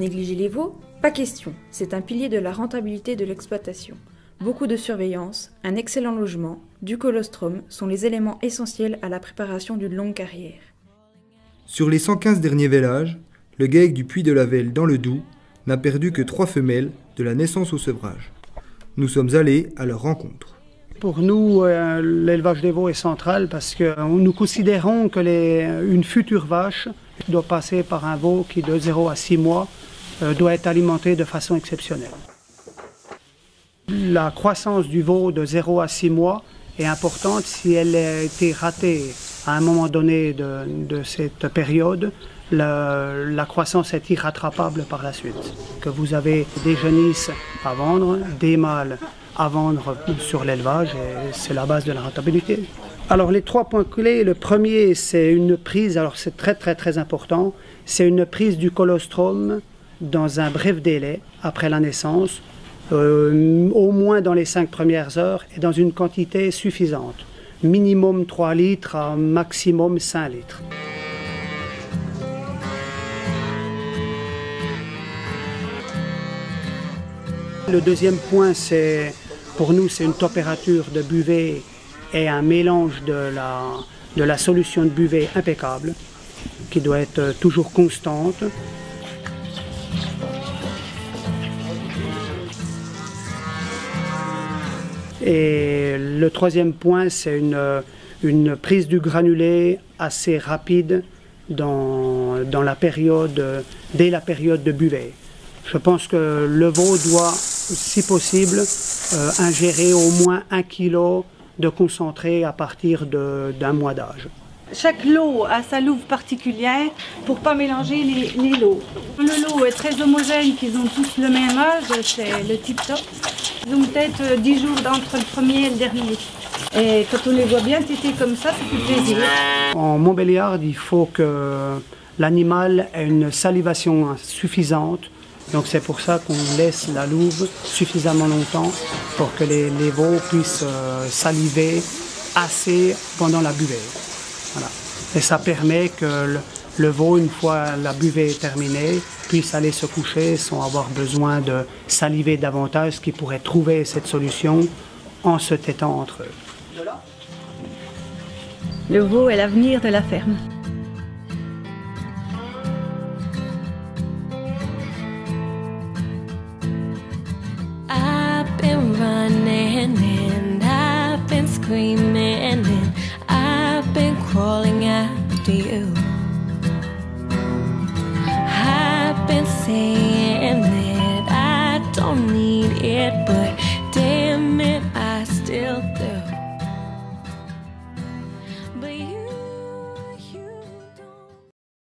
négliger les veaux? Pas question, c'est un pilier de la rentabilité de l'exploitation. Beaucoup de surveillance, un excellent logement, du colostrum sont les éléments essentiels à la préparation d'une longue carrière. Sur les 115 derniers vélages, le GAEC du Puy de la Velle dans le Doubs n'a perdu que 3 femelles de la naissance au sevrage. Nous sommes allés à leur rencontre. Pour nous, l'élevage des veaux est central parce que nous considérons que une future vache doit passer par un veau qui, de 0 à 6 mois, doit être alimenté de façon exceptionnelle. La croissance du veau de 0 à 6 mois est importante. Si elle a été ratée à un moment donné de cette période, la croissance est irrattrapable par la suite. Que vous avez des genisses à vendre, des mâles à vendre sur l'élevage, et c'est la base de la rentabilité. Alors les 3 points clés, le premier c'est une prise, alors c'est très important, c'est une prise du colostrum dans un bref délai après la naissance, au moins dans les 5 premières heures et dans une quantité suffisante, minimum 3 litres à maximum 5 litres. Le deuxième point, pour nous, c'est une température de buvée et un mélange de la solution de buvée impeccable, qui doit être toujours constante. Et le troisième point, c'est une prise du granulé assez rapide dès la période de buvée. Je pense que le veau doit, si possible, ingérer au moins 1 kg de concentré à partir d'un mois d'âge. Chaque lot a sa louve particulière pour ne pas mélanger les lots. Le lot est très homogène, qu'ils ont tous le même âge, c'est le tip top. Ils ont peut-être 10 jours entre le premier et le dernier. Et quand on les voit bien téter comme ça fait plaisir. En Montbéliard, il faut que l'animal ait une salivation suffisante. Donc c'est pour ça qu'on laisse la louve suffisamment longtemps pour que les veaux puissent saliver assez pendant la buvée. Voilà. Et ça permet que le veau, une fois la buvée terminée, puisse aller se coucher sans avoir besoin de saliver davantage, qui pourrait trouver cette solution en se tétant entre eux. Le veau est l'avenir de la ferme. I've been running and I've been screaming and I've been crawling after you. I've been saying that I don't need it, but